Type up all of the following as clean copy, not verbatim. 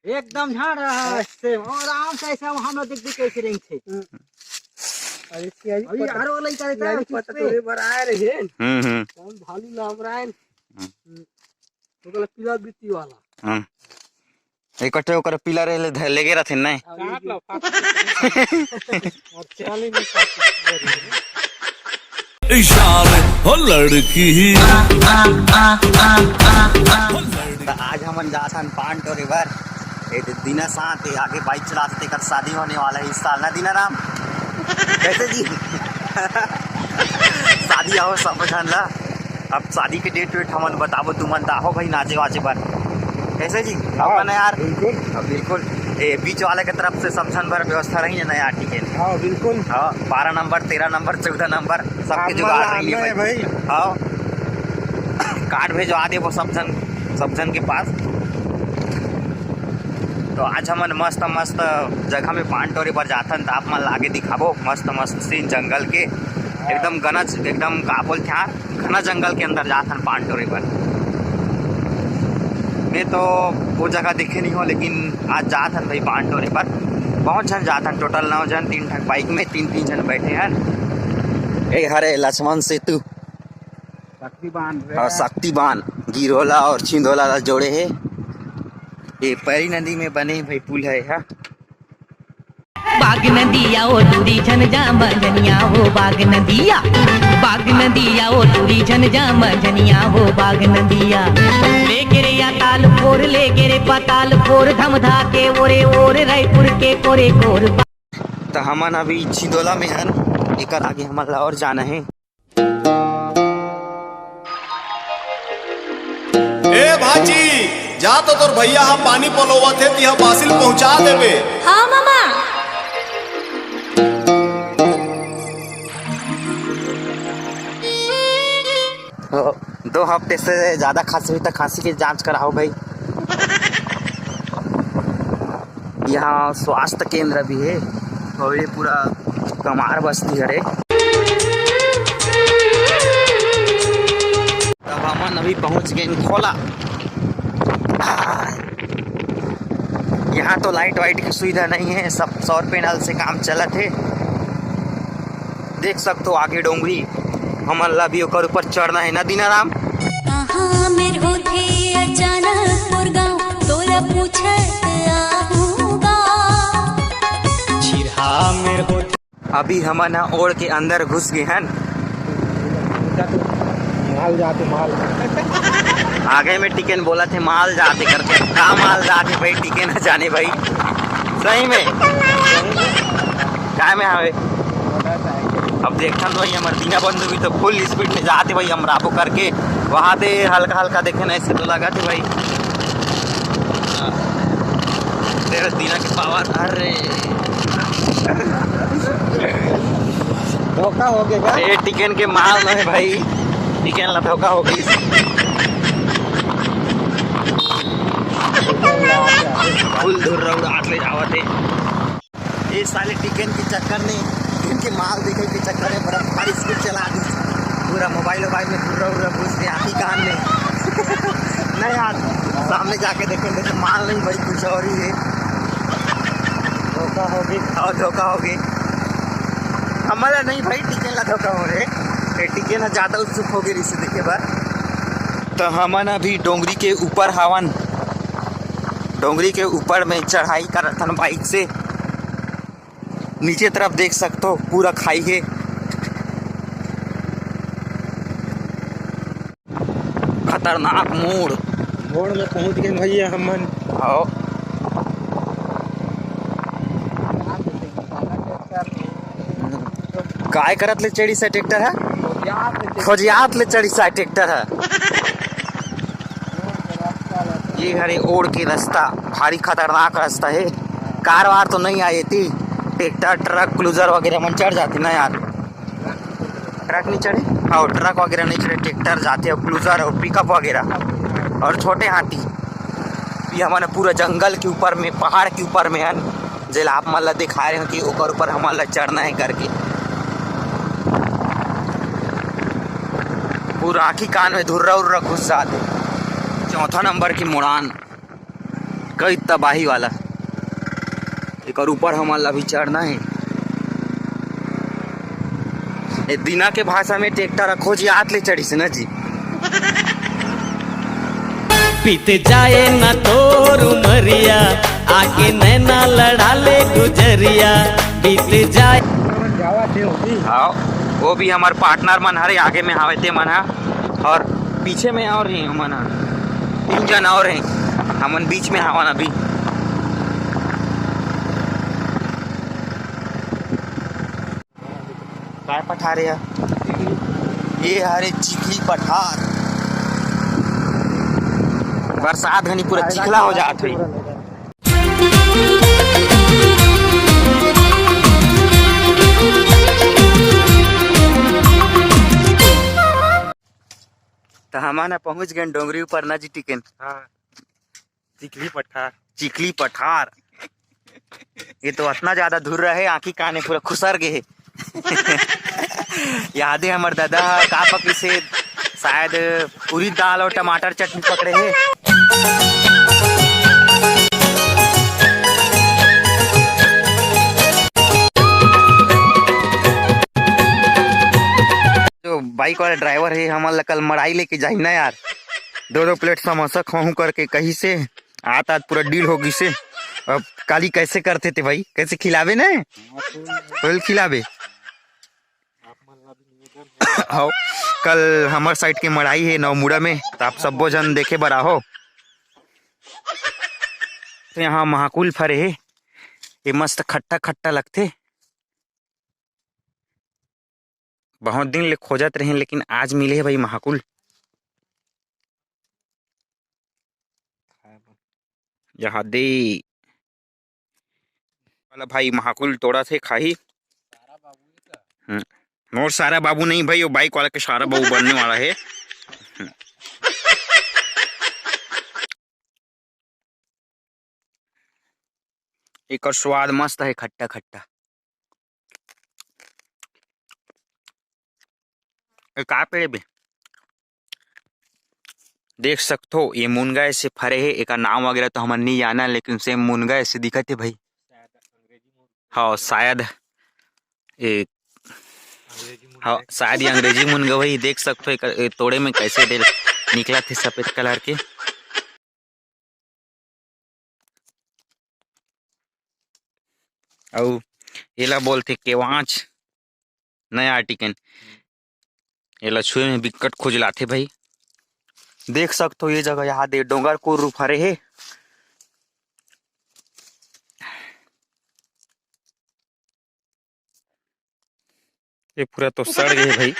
एकदम झाड़ रहा है सेम और आराम से ऐसा हम लोग देख देख कैसे रही थे। अरे सियाजी अभी हर वाला ही करता है पता तोरे बर आए रहे हम्म। भालू नाम रायन तो गला पीला बित्ती वाला इकट्ठे होकर पीला रहे लेगे रहते नहीं काट लो और चले नहीं इशारे हो लड़की आज हम जाथन पान टो रिवर दीना साथ आगे बाइक चलाते कर शादी होने वाला है इस साल ना दीना राम कैसे जी शादी आओ सब ला अब शादी के डेट वेट हमन बताबो तुमन दाहो भाई नाचे वाचे पर कैसे जी अपन यार बिल्कुल बीच वाले के तरफ से समझन भर व्यवस्था रही है ना यार ठीक है हाँ बिल्कुल हाँ 12 नंबर 13 नंबर 14 नंबर सबके जुगाड़ रही है भाई हाँ कार्ड भेजवा दे वो समझन के पास। तो आज हमन मस्त मस्त जगह में पान टोरे पर जाथन तो आप मन लागे दिखाबो मस्त मस्त सीन जंगल के एकदम गनज एकदम का बोलते यार घना जंगल के अंदर जाथन पान टोरे पर। मैं तो वो जगह देखे नहीं हो लेकिन आज जाथन भाई पान टोरे पर बहुत जन जाथन टोटल 9 जन 3 ठक बाइक में 3 जन बैठे हैं। ए हरे लक्ष्मण सेतु शक्तिबान गिरोला और छिंदोला जोड़े है ये परी नदी में बने भाई पुल है हा? बाग नदिया ओ टूरी झन जा मजनिया हो बाग नदिया ओ टूरी झन जा मजनिया हो बाग नदिया ले गिरे या ताल फोर ले गिरे पताल फोर धमधा के ओरे ओर रायपुर के कोरे कोर। तो हमन अभी छिंदोला में हन एक आगे हमारा और जाना है। ए भाजी जा तो तोर भैया हम पानी पलोवा थे तिहा बासिल पहुंचा देबे। हाँ मामा तो 2 हफ्ते से ज़्यादा खांसी हुई तो खांसी की जांच कराओ भाई। यहाँ स्वास्थ्य केंद्र भी है और ये पूरा कमार बस्ती है रे। तब हमन अभी पहुँच गए खोला। यहाँ तो लाइट वाइट की सुविधा नहीं है सब सौर पैनल से काम चलत है। देख सकते हो आगे डोंगरी हमन ला भी ओकर ऊपर चढ़ना है ना दीना राम। अभी हमन ओढ़ के अंदर घुस गए हैं। माल जाते माल आगे में टिकन बोला थे माल जाते करके का माल जाते भाई टिके न जाने भाई सही में क्या में आवे। अब देखा तो भाई हमारे दीना बंधु भी तो फुल स्पीड में जाते भाई हम राबो करके वहाँ से हल्का हल्का देखे ना ऐसे तो लगा थे भाई तेरे दीना के पावर। अरे धोखा हो गया ये टिकन के माल न है भाई टिकन ला धोखा हो गई। फुल दूर उड़ाट ले जावत है ये साले टिकन के चक्कर में इनके माल देखे के चक्कर में बड़ा भारी स्पीड चला दी पूरा मोबाइल में पूरा घुस गया ही कान में नहीं यार सामने जाके देखेंगे तो माल नहीं भाई कुछ और ही है। धोखा हो गई और धोखा हो गई हमारा नहीं भाई टिकन ला धोखा हो रहे टिकन ज़्यादा उत्सुक हो गई इसे देखे बार। तो हमन अभी डोंगरी के ऊपर हवन डोंगरी के ऊपर में चढ़ाई कर थन बाइक से नीचे तरफ देख सकते हो पूरा खाई है। खतरनाक मोड़ में पहुंच गए भैया हमन। आओ काय करत ले चढ़ी सा ट्रैक्टर है खोजियात ले चढ़ी सा ट्रैक्टर है। ये हरे ओढ़ के रास्ता भारी खतरनाक रास्ता है कार वार तो नहीं आई थी ट्रैक्टर ट्रक क्रूजर वगैरह मन चढ़ जाती ना यार। ट्रक नहीं चढ़े हाँ ट्रक वगैरह नहीं चढ़े ट्रैक्टर जाते और क्रूजर और पिकअप वगैरह और छोटे हाथी। ये हमारे पूरा जंगल के ऊपर में पहाड़ के ऊपर में है जेला आप मन ला दिखा रहे हो कि ओकर ऊपर हमारे ला चढ़ना है करके पूरा आँखी कान में धुर्रा उर्रा घुस जाते। चौथा नंबर की मुड़ान कई तबाही वाला। एक और ऊपर हमारा अभी चढ़ना है। ए दिना के भाषा में ट्रैक्टर रखो जी हाथ ले चढ़ी से ना जी। बीत जाए ना तोर उमरिया, आगे नैना लड़ा ले गुजरिया। बीत जाए हाँ, वो भी हमारे पार्टनर मन हरे, आगे में हावे ते मन हा और पीछे में और हैं मन हा, 3 जन और हैं, हमन बीच में हवन अभी। काय पठार है ये हरे चिखली पठार। बरसात घनी पूरा चिखला हो जात है। तो हमारा पहुंच गए डोंगरी ऊपर ना जी टिकन। हाँ, चिखली पठार। चिखली पठार ये तो इतना ज्यादा दूर रहे, आंखी काने पूरा खुसर गए। याद है हमारे दादा का पकड़ी से शायद पूरी दाल और टमाटर चटनी पकड़े है। जो बाइक वाला ड्राइवर है हमारा कल मड़ाई लेके जाई ना यार, 2 प्लेट समोसा खाऊं करके कहीं से आता पूरा डील होगी से। अब काली कैसे करते थे भाई, कैसे खिलावे ना फुल खिलावे। हाँ, कल हमार साइड के मड़ाई है नवमुड़ा में, तो आप सबो जन देखे बरा हो। तो यहाँ महाकुल फरे है, ये मस्त खट्टा खट्टा लगते। बहुत दिन ले खोजत रहे लेकिन आज मिले है भाई महाकुल। यहाँ दे वाला भाई महाकुल तोड़ा थे खाही। मोर सारा बाबू नहीं भाई, वो बाइक वाला के सारा बाबू बनने वाला है। एक और स्वाद मस्त है, खट्टा खट्टा। का पेड़ बे देख सकते हो, ये मुनगा ऐसे फरे है। एक नाम वगैरह तो हमन नहीं जाना, लेकिन से मुनगा ऐसे दिखत है भाई। हाँ शायद ये, हाँ शायद ये अंग्रेजी मुनगा भाई। देख सकते हो एक तोड़े में कैसे डेल निकला थे सफेद कलर के। और एला बोलते केवांच नया आर्टिकन, एला छुए में बिकट खुजलाते भाई। देख सकते हो ये जगह यहाँ दे डोंगर को रूप हरे है। ये पूरा तो सड़ गए भाई।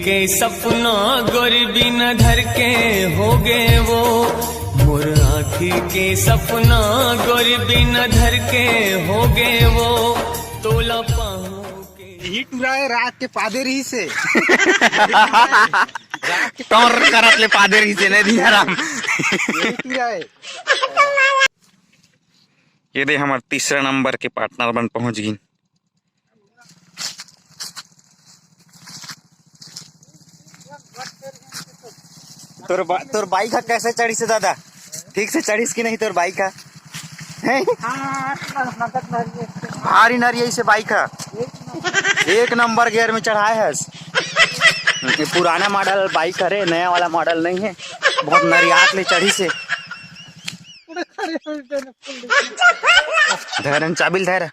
के सपना गोरी बिन धर के हो गए वो। मोर आँखी के सपना गोरी बिन धर के हो गए वो। तोला पाँव के ही टुराए रात के पादे रही से। टोर करत ले पादे रही से नहीं दिया राम। ये दे हमारे 3रा नंबर के पार्टनर बन पहुंच गई। तोर बाइक का कैसे चढ़ी से दादा, ठीक से चढ़ीस कि नहीं तोर बाइक का है? भारी नरिया से बाइक का 1 नंबर गियर में चढ़ाए है। ये पुराना मॉडल बाइक है, नया वाला मॉडल नहीं है। बहुत नरियात ले चढ़ी से। धरन चाबिल धर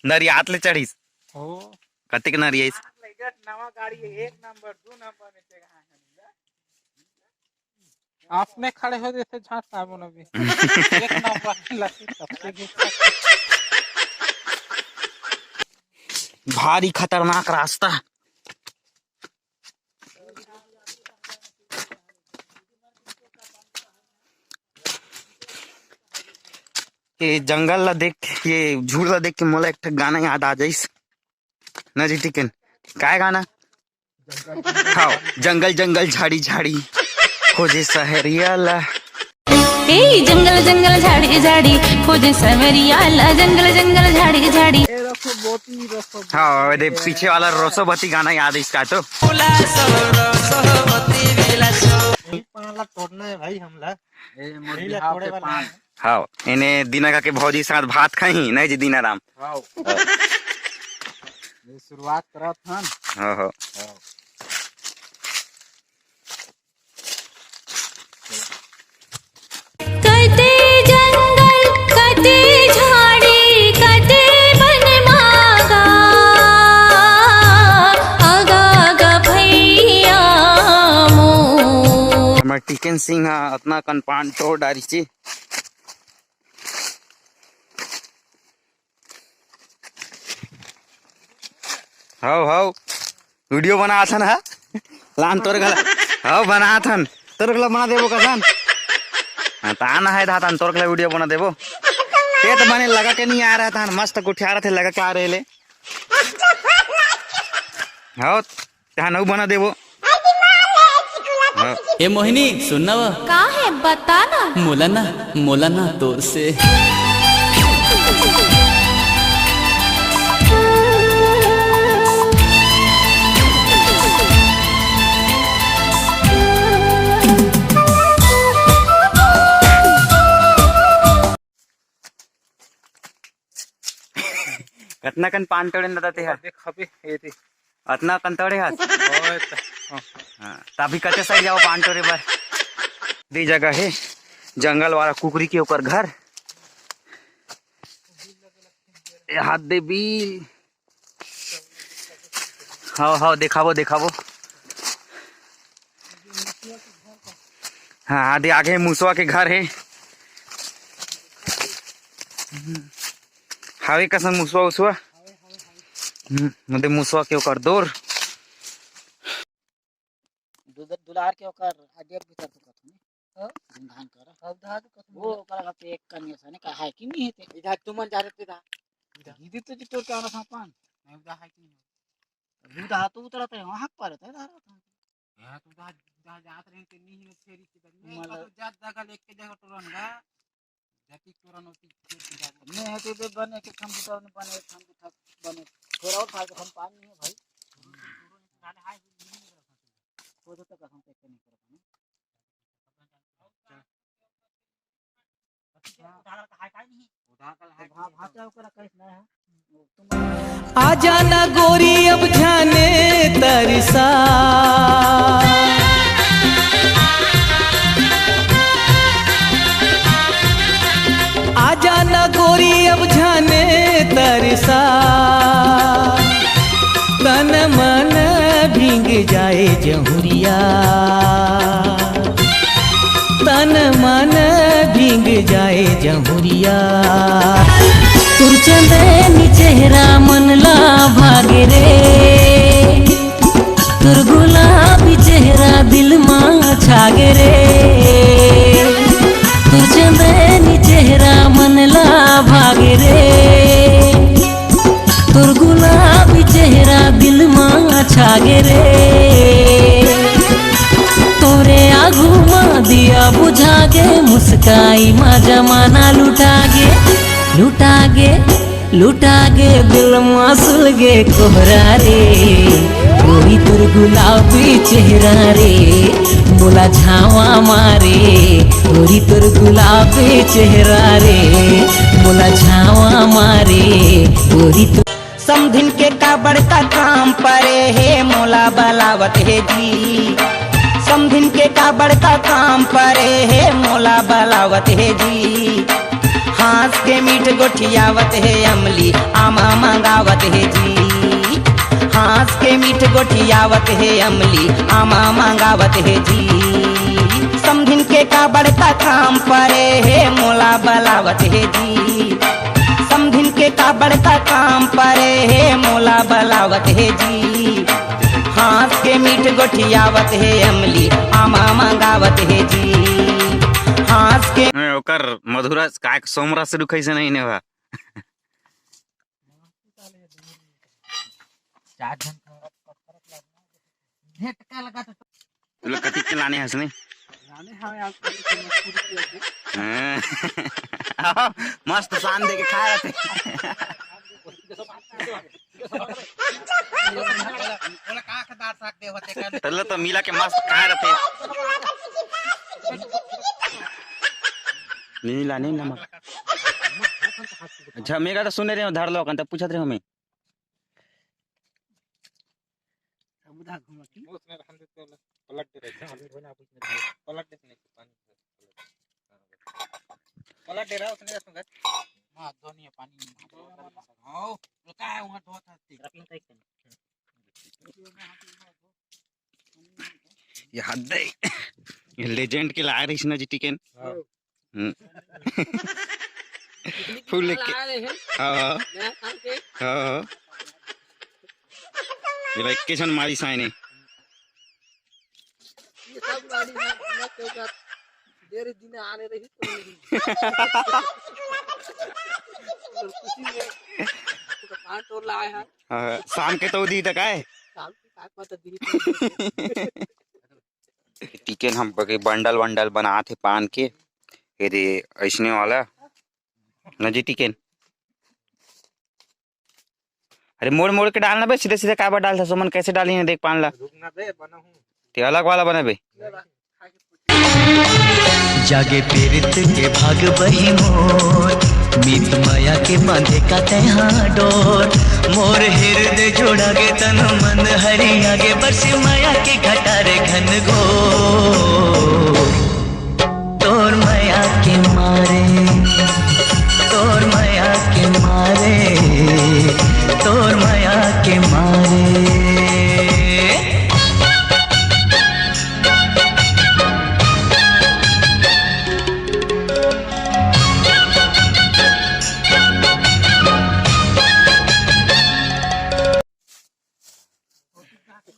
नरियात ले चढ़ीस। कतिक नरियास नवा गाड़ी है, 1 नंबर 2 नंबर में आपने खड़े हो जैसे झांस साबुन अभी। 1 नंबर लस्सी सबसे भारी खतरनाक रास्ता। ये जंगल ला देख, ये झूड़ ला देख के मोला एक गाना याद आ जाइस ना जी टिकन। काय गाना? हाँ जंगल जंगल झाड़ी झाड़ी खोजे सहरियाला। ए जंगल जंगल झाड़ी झाड़ी खोजे सवरियाला, जंगल जंगल झाड़ी झाड़ी। ए रखो बोती रखो। हाँ अरे पीछे वाला रोसोबती गाना याद है इसका तो। पाला तोड़ना है भाई हमला। ए ला मुर्गिहा तोड़े के वाला पान। है। हाँ इन्हें दिनका के भौजी साथ भात खाई नहीं जी दीनाराम। वाओ ये शुरुआत करत हन। हाँ हाँ कटे जंगल कटे झाड़ी कटे बन मागा, आगा आगा भैया मोर। मैं टिकन सिंह अपना कन पान तोड़ डारी ची। हाउ हाउ वीडियो बना था ना लान तोर गला। हाउ बना था तोर गला बना देबो कसन। हाँ ताना है था तोर गला वीडियो बना देबो। ये तो बने लगा के नहीं आ रहा था मस्त उठा रहे थे लगा के आ रहे ले। हाउ तहां नौ बना देबो। ए मोहिनी सुनना वा का है बताना। मोलाना तोर से। कतना कन पान तोड़े न दाते है देख अबे ए दे अतना कन तोड़े हाथ। ओए त हाँ तभी कते साइड जाओ पान तोड़े बार। दी जगह है जंगल वाला कुकरी के ऊपर घर। ए हाथ दे बिल। हाँ हाँ दिखावो दिखावो। हाँ आधे आगे मूसवा के घर है। हावे कसम मूसवा उसवा। मुझे मूसवा के ऊपर दूर। दुलार के ओकर अडेर भीतर तो कथनी धान कर अब धान वो ओकर का एक कन्या सने का है कि नहीं है इधर तुमन जा रहते था दीदी तो जितो क्या ना पान मैं उदा है कि नहीं उदा तो उतरत है वहां पर रहता है यहां तो उदा जात रहे के नहीं है फेरी के मैं तो जात जगह लेके जगह टोरनगा जाति टोरन होती मैं है तो दे बने के कंप्यूटर में बने कंप्यूटर बने थोड़ा और फायदा हम पान नहीं है भाई गाने हाय तो तक हम चेक नहीं कर पाए। आ जाना गोरी अब जाने तरसा। आ जाना गोरी अब जाने तरसा। तन मन भींग जाए जहुरिया, तन मन भींग जाए जहुरिया। तुर चंदनी चेहरा मन ला भागे रे, तुर गुलाबी चेहरा दिल मां छागे रे। तुर चंदनी चेहरा मन ला भागे रे, तुर गुलाबी चेहरा दिल मां छागे रे। तोरे आगू मां दिया बुझागे, मुस्काई मां जमाना लुटागे लुटागे लुटागे दिल मासूल गे कोहरा रे। गोरी तुर गुलाबी चेहरा रे बोला झावा मारे। गोरी तुर गुलाबी चेहरा रे बोला झावा मारे। गोरी तुर समधिन के का बड़का काम परे है मोला बलावत है जी। समधिन के का बड़का काम परे है मोला बलावत है जी। हाथ के मीठ गोठियावत है अमली आमा मंगावत है जी। हाथ के मीठ गोठियावत है अमली आमा मंगावत है जी। समधिन के का बड़का काम परे है मोला बलावत है जी। समधिन के का बड़का काम परे है मोला बलावत है जी। हाथ के मीठ गोठियावत है अमली आमा मंगावत है जी। हाथ के ओकर मधुरा काय सोमरा से रुखै से नहीं ने बा। झटका लगा तो तू लोग कति चलाने हंसने जाने हमें आप मजबूरी किया हाँ। मस्त शान दे के खा रहे थे तल्ला तो मिला के मस्त खा रहे थे नीला नहीं नमक अच्छा मेरा तो सुने रहे हो धर लो कंत पूछत रहे हमें समुद्र घूम की उसने रहने तो पलट दे रहे थे पलट दे नहीं पानी पलट दे रहा उसने सुन हां धोनी पानी आओ रुका है वहां धो था रखना था ये हद है ये लेजेंड के ला रही ना जी टिकन फुल लेके हाँ हाँ ये वेकेशन मारी साइने ये सब गाड़ी में देर दिन आने रही तो खुशी में तो पांच और लाए हैं शाम के तो दी तक आए शाम की काट मत दी टिकन हम बंडल वंडल बना थे पान के ये ऐसने वाला न जी टिकन अरे मोड़ मोड़ के डालना बे सीधे सीधे काबर डालता सोमन कैसे डाली है देख पान ला रुकना दे बना हूं ते अलग वाला बना बे जागे पीरित के भाग बही मोर मीत माया के बांधे का तहा डोर मोर हृदय जोड़ा गे तन मन हरि आगे बरसे माया के घटारे घन घोर तोर माया के मारे तोर माया के मारे तोर माया के मारे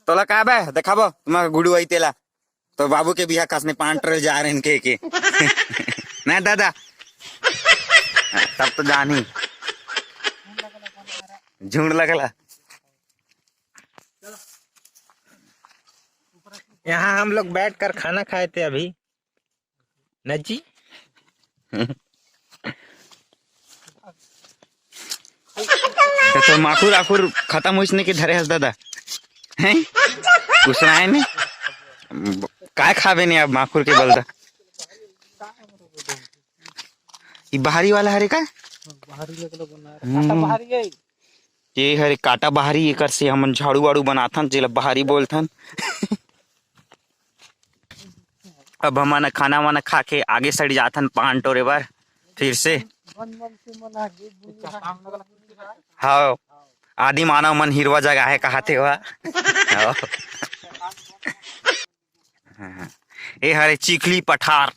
तोला का बे देखाबो तुम्हारा गुडू आई तेला तो बाबू के बिहा कसने 5 ट्रेल जा रहे इनके के नहीं दादा तब तो जानी झुंड लगला यहाँ हम लोग बैठकर खाना खाए थे अभी न जी तो माखुर आखुर खत्म हुई के धरे हस दादा हैं कुछ ना है ने काय खावे ने अब माखुर के बलदा ये बाहरी वाला हरे का बाहरी लगलो बना काटा बाहरी है ये हरे काटा बाहरी एकर से हमन झाड़ू वाड़ू बनाथन जेला बाहरी बोलथन अब हमन खाना वाना खा के आगे सड़ जाथन 5 टोरे बार फिर से हाँ आदि मानव मन हिरवा जगह है कहते हुआ ए हरे चिखली पठार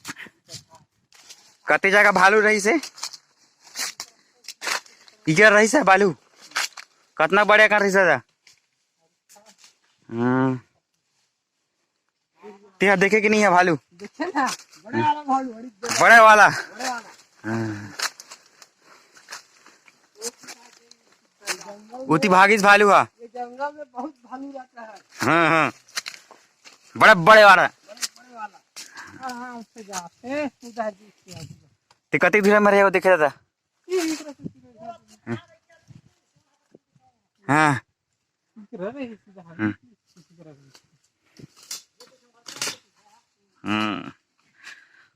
कते जगह भालू रही से इधर रही से भालू कितना बड़े कर रही से तेरा देखे कि नहीं है भालू बड़े वाला उती भागीस भालू है जंगल में बहुत भालू रहता है हाँ हाँ बड़े बड़े वाला उससे जाते ते कति दूर में रहे हो देखे था हाँ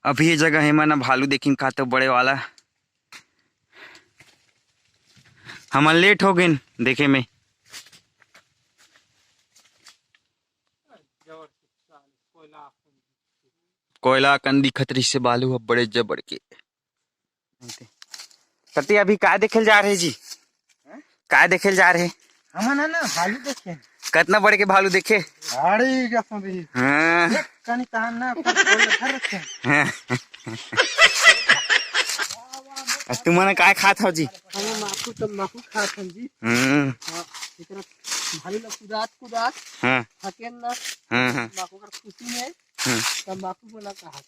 अभी ये जगह है मैंने भालू देखी खाते बड़े वाला हम लेट हो गए देखे में कोयला कंदी खतरी से बालू है बड़े जबड़ के कते अभी का देखे जा रहे जी का देखे जा रहे हम ना भालू देखे कितना बड़े के भालू देखे गाड़ी का सुन रही हाँ कनी कहां ना घर रखे तुमने काय खात हो जी हम माकू तो माकू खात हन जी हां इतना भालू लोग कुदात हां थकेन ना हां माकू का खुशी में तब माकू बोला कहा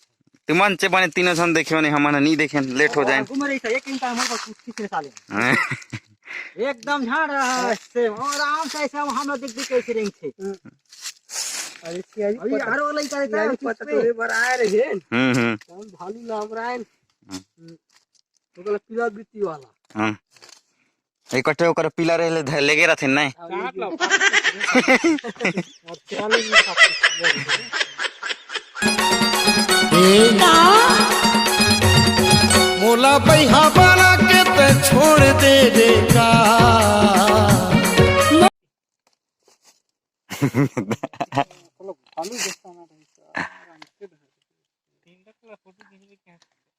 तुमन से बने तीनों सन देखे ने हमन नहीं देखे लेट हो जाए घूम रही था एक घंटा हमारे पास कुछ साले एकदम झाड़ रहा है से आराम से ऐसा हम लोग देख देख कैसे रही थे अभी यार वाला ही का पता तोरे बर आए रे हे भालू लाबरायन तो गला पिला बित्ती वाला इकट्ठे होकर पिला रहे धर लेगे रहते नहीं और क्या नहीं मोला पैहा बना के ते छोड़ दे का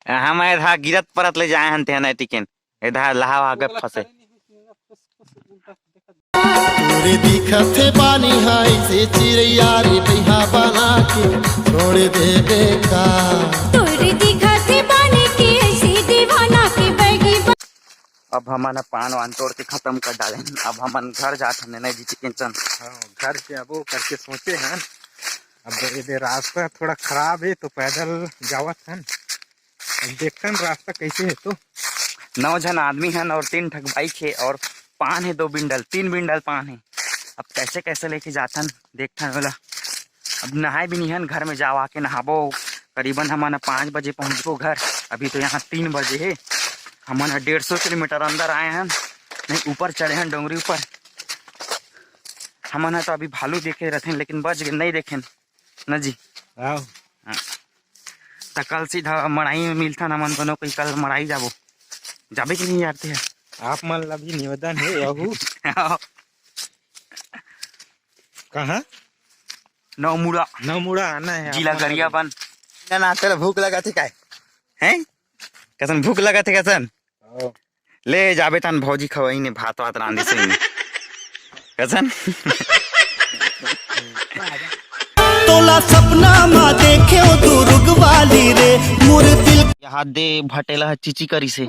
हम इधर गिरत परत ले जाए हन तेन टिकन इधर लहा वहा के फंसे तोरे दिखत है पानी हाय से चिड़िया रे पैहा बना के छोड़ दे का तोरे दिखत है पानी के ऐसे दीवाना के बैगी अब हमन पान वान तोड़ के खत्म कर डाले अब हमन घर जात हन नहीं जी चिकन चन घर से अब वो करके सोचे हैं अब ये रास्ता थोड़ा खराब है तो पैदल जावत हन देखते रास्ता कैसे है तो 9 जन आदमी हैं और 3 ठग बाइक है और पान है 2 बिंडल 3 बिंडल पान है अब कैसे कैसे लेके जाथन देखथन बोला अब नहाए भी नहीं हन घर में जाओ आके नहाबो करीबन हमन 5 बजे पहुँचबो घर अभी तो यहाँ 3 बजे है हमन 150 किलोमीटर अंदर आए हैं नहीं ऊपर चढ़े हैं डोंगरी ऊपर हमन तो अभी भालू देखे रहते लेकिन बच गए नहीं देखे न जी तो कल सीधा मड़ाई में मिलता हमन दोनों कोई कल मड़ाई जाबो जाबे कि नहीं जाते हैं आप मन ला भी निवेदन है यहू कहाँ नवमुड़ा आना है जिला गरियाबंद ना तेरा भूख लगा थे काय हैं कैसन भूख लगा थे कैसन ले जाबे तन भौजी खवाई ने भात वात रांधे से कैसन तोला सपना मा देखे दुर्ग वाली रे मोर दिल यहाँ दे भटेला चिची करी से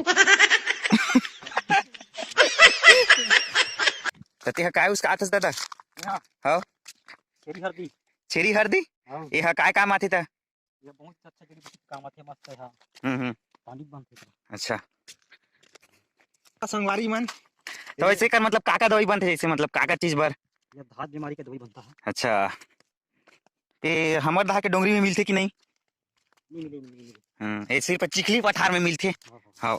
कते है काय उसका आतस दादा हां छेरी हरदी ये काय काम आथे ता ये बहुत अच्छा काम आथे मस्त है हां पानी बनते अच्छा संगवारी मन तो ऐसे कर मतलब काका दवाई बनते जैसे मतलब काका चीज भर ये धात बीमारी का दवाई बनता है अच्छा ये हमर दहा के डोंगरी में मिलते कि नहीं मिले ऐसे पर चिखली पठार में मिलते हाँ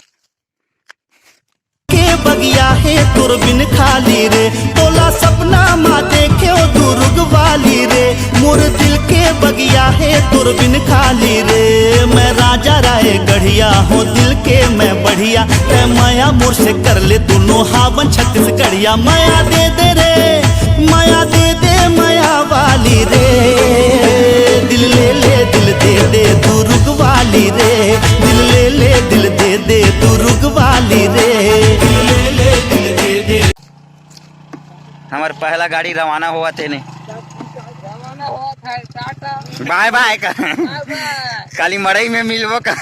के बगिया है तुर बिन खाली रे तोला सपना मा देखे दुर्ग वाली रे मोर दिल के बगिया है तुर बिन खाली रे मैं राजा राय गढ़िया हूँ दिल के मैं बढ़िया ते माया मोर से कर ले दोनों हावन छत्तीसगढ़िया माया दे दे रे माया दे दे माया वाली रे दिल ले ले दिल दे दे दुर्ग वाली रे दिल ले ले दिल दे दे दुर्ग वाली रे हमार पहला गाड़ी रवाना हुआ थे ने बाय बाय काली मड़ई में मिलबो का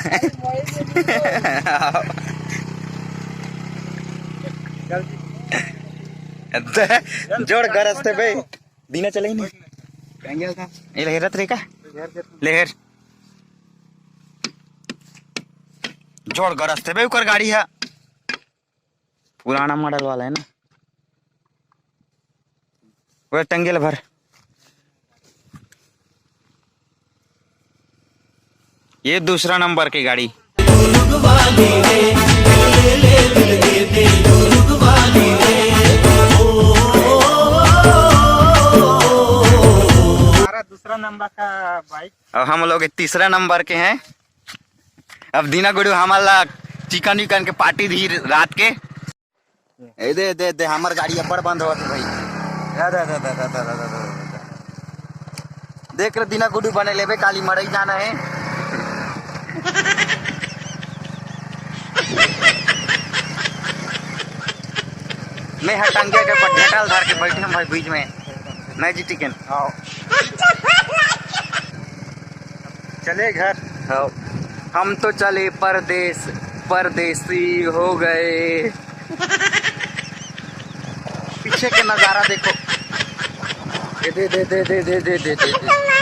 जोड़ गरज थे भाई बिना चले ही नहीं ये लहरत रे का लहर जोड़ गरज थे भाई उकर गाड़ी है पुराना मॉडल वाला है ना वो टंगेल भर ये दूसरा नंबर की गाड़ी दूसरा नंबर का बाइक अब हम लोग 3रा नंबर के हैं अब दीना गुड़ू हमारा चिकन विकन के पार्टी दी रात के दे दे दे हमार गाड़ी अपर बंद होत भाई देख रहे दीना गुडू बने लेबे काली मड़ई जाना है मैं हटंगे के पटेल धर के बैठे हम भाई बीच में नहीं जी चिकन आओ चले घर आओ हम तो चले परदेश परदेसी हो गए पीछे के नजारा देखो दे दे दे दे दे दे दे दे